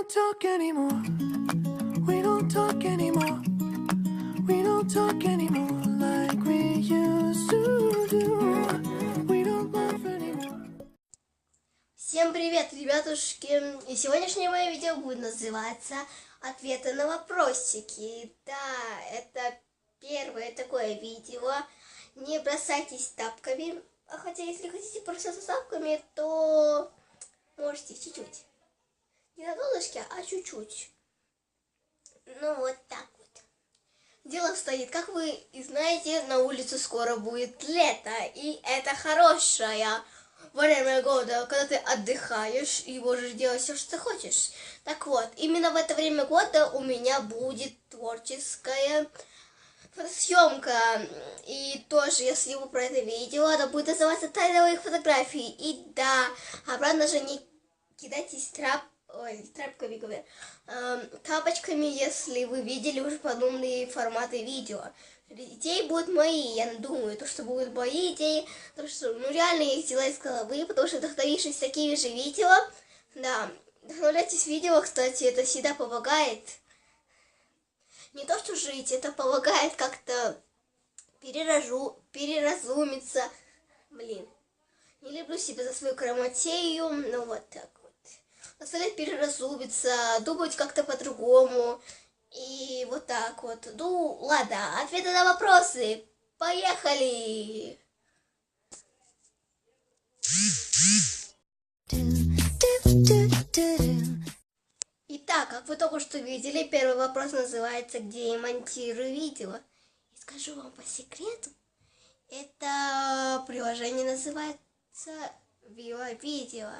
don't talk anymore. We don't talk anymore. We don't talk anymore like we used to do. We don't laugh anymore. Всем привет, ребятушки! И сегодняшнее мое видео будет называться «Ответы на вопросики». Да, это первое такое видео. Не бросайтесь тапками. А хотя, если хотите бросаться тапками, то можете чуть-чуть. Не на донышке, а чуть-чуть. Ну, вот так вот. Дело стоит, как вы и знаете, на улице скоро будет лето. И это хорошее время года, когда ты отдыхаешь и можешь делать все, что ты хочешь. Так вот, именно в это время года у меня будет творческая фотосъемка. И тоже, если вы про это видео, это будет называться «Тайна моих фотографий». И да, обратно же не кидайтесь тряпками, говорю, тапочками, если вы видели уже подобные форматы видео. Идеи будут мои, я думаю, то, что будут мои идеи, потому что, реально я их делаю из головы, потому что вдохновившись такими же видео, да, вдохновляйтесь видео, кстати, это всегда помогает. Не то, что жить, это помогает как-то переразумиться. Блин, не люблю себя за свою грамотею, но вот так вот. Заставлять переразумиться, думать как-то по-другому. И вот так вот. Ну, ладно, ответы на вопросы. Поехали! Итак, как вы только что видели, первый вопрос называется «Где я монтирую видео?». И скажу вам по секрету, это приложение называется Viva Video.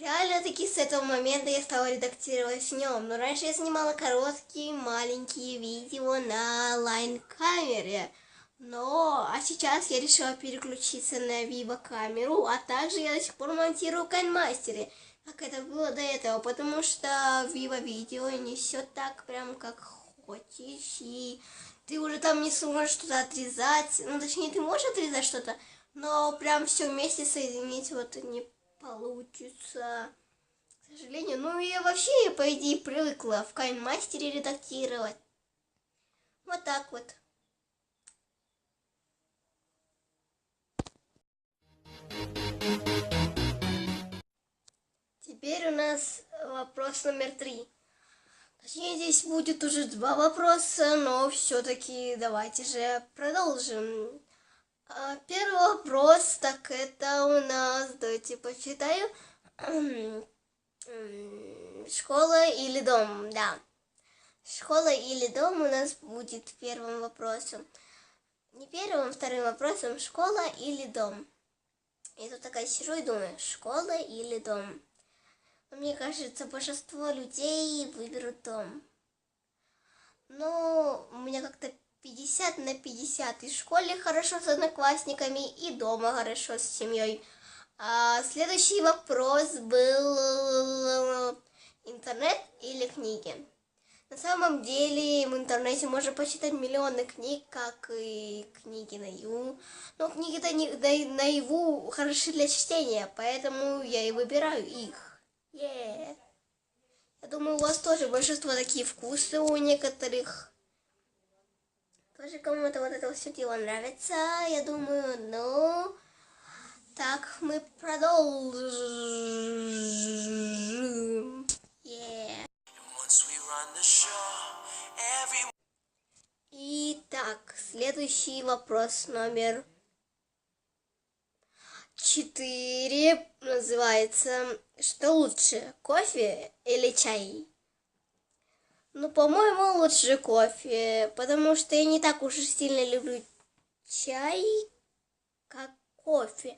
Реально-таки с этого момента я стала редактировать в нем. Но раньше я снимала короткие, маленькие видео на лайн-камере. А сейчас я решила переключиться на Viva камеру, а также я до сих пор монтирую в KineMaster, как это было до этого, потому что Viva видео несет так прям как хочешь, и ты уже там не сможешь что-то отрезать. Ну, точнее, ты можешь отрезать что-то, но прям все вместе соединить вот не получится, к сожалению. Ну, я вообще, по идее, привыкла в KineMaster редактировать. Вот так вот. Теперь у нас вопрос номер 3. Точнее, здесь будет уже 2 вопроса, но все-таки давайте же продолжим. Первый вопрос, так это у нас, давайте почитаю. Школа или дом, да. Школа или дом у нас будет первым вопросом. Не первым, вторым вопросом, школа или дом. Я тут такая сижу и думаю, школа или дом. Но мне кажется, большинство людей выберут дом. Но у меня как-то 50 на 50. И в школе хорошо с одноклассниками, и дома хорошо с семьей. Следующий вопрос был интернет или книги. На самом деле в интернете можно почитать миллионы книг, как и книги наяву. Но книги-то наяву хороши для чтения, поэтому я и выбираю их. Я думаю, у вас тоже большинство такие вкусы у некоторых. Тоже кому-то вот это все дело нравится, я думаю, ну... Так, мы продолжим. Итак, следующий вопрос номер 4 называется «Что лучше, кофе или чай?». Ну, по-моему, лучше кофе, потому что я не так уж и сильно люблю чай, как кофе.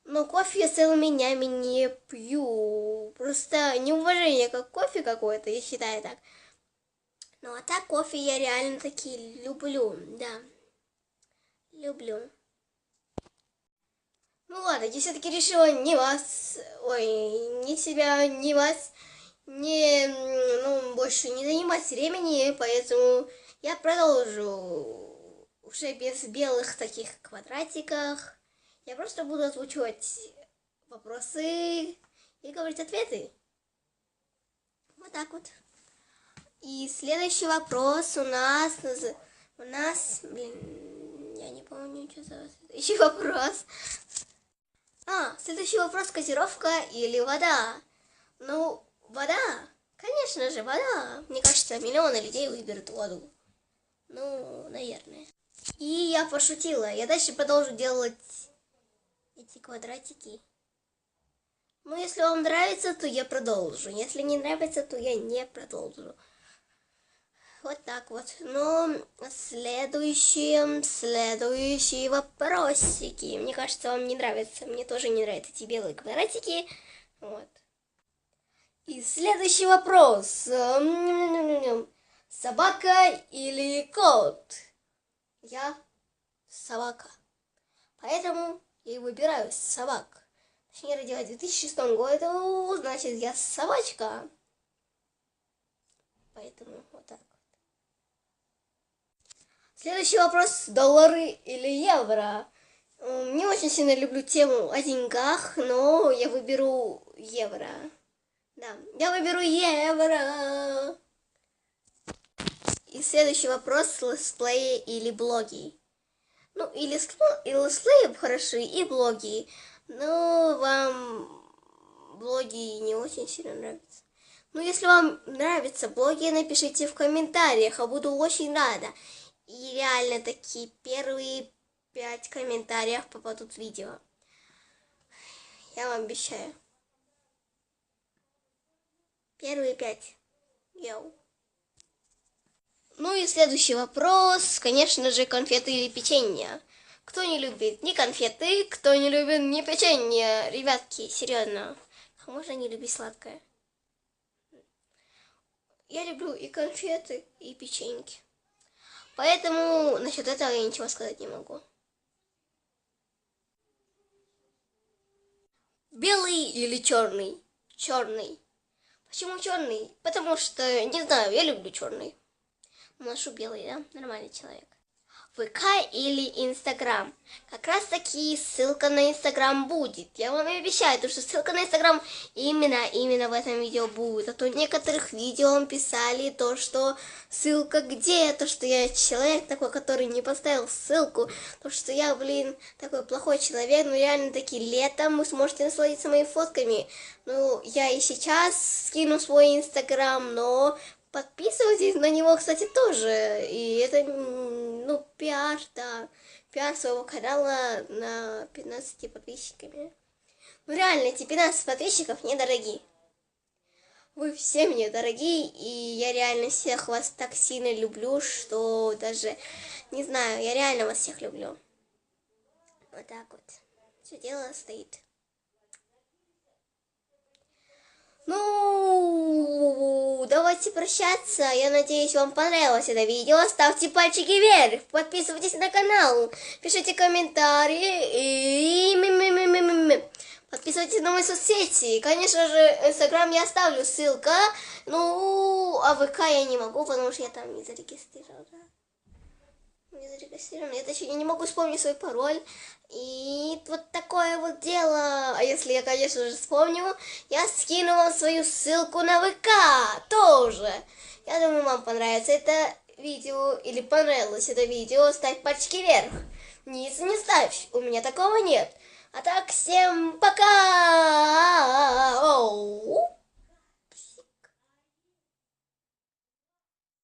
Но кофе я целыми днями не пью. Просто неуважение как кофе какое-то, я считаю так. Ну, а так кофе я реально таки люблю, да. Люблю. Ну ладно, я все-таки решила не больше не занимать времени, поэтому я продолжу уже без белых таких квадратиков. Я просто буду озвучивать вопросы и говорить ответы. Вот так вот. И следующий вопрос у нас, блин, я не помню, что за следующий вопрос. Следующий вопрос, газировка или вода? Ну, вода, конечно же, вода. Мне кажется, миллионы людей выберут воду. Ну, наверное. И я пошутила. Я дальше продолжу делать эти квадратики. Ну, если вам нравится, то я продолжу. Если не нравится, то я не продолжу. Вот так вот. Ну, следующие вопросики. Мне кажется, вам не нравится. Мне тоже не нравятся эти белые квадратики. Вот. И следующий вопрос. Собака или кот? Я собака. Поэтому я и выбираю собак. Точнее, родилась в 2006 году, значит, я собачка. Поэтому вот так. Следующий вопрос. Доллары или евро? Не очень сильно люблю тему о деньгах, но я выберу евро. Да, я выберу евро. И следующий вопрос. Летсплеи или блоги? Ну, и летсплеи хороши, и блоги. Но вам блоги не очень сильно нравятся. Ну, если вам нравятся блоги, напишите в комментариях, я буду очень рада. И реально такие первые 5 комментариев попадут в видео. Я вам обещаю. Первые 5. Йоу. Ну и следующий вопрос. Конечно же, конфеты или печенье. Кто не любит ни конфеты, кто не любит ни печенье. Ребятки, серьезно. Можно не любить сладкое? Я люблю и конфеты, и печеньки. Поэтому насчет этого я ничего сказать не могу. Белый или черный? Черный. Почему черный? Потому что, не знаю, я люблю черный. Ношу белый, да? Нормальный человек. ВК или Инстаграм. Как раз таки ссылка на Инстаграм будет. Я вам обещаю, что ссылка на Инстаграм именно в этом видео будет. А то в некоторых видео вам писали то, что ссылка где? То, что я человек такой, который не поставил ссылку. То, что я, такой плохой человек. Ну, реально таки летом вы сможете насладиться моими фотками. Ну, я и сейчас скину свой Инстаграм, но... Подписывайтесь на него, кстати, тоже. И это, пиар, да. Пиар своего канала на 15 подписчиками. Ну, реально, эти 15 подписчиков недорогие. Вы все мне дорогие, и я реально всех вас так сильно люблю, что даже, не знаю, я реально вас всех люблю. Вот так вот. Все дело стоит. Ну, давайте прощаться. Я надеюсь, вам понравилось это видео. Ставьте пальчики вверх, подписывайтесь на канал, пишите комментарии и подписывайтесь на мои соцсети. Конечно же, Инстаграм я оставлю ссылка. Ну, а ВК я не могу, потому что я там не зарегистрирована. Я даже не могу вспомнить свой пароль. И вот такое вот дело. А если я, конечно же, вспомню, я скину вам свою ссылку на ВК тоже. Я думаю, вам понравится это видео или понравилось это видео. Ставь пальчики вверх. Вниз не ставь. У меня такого нет. А так, всем пока! Оу.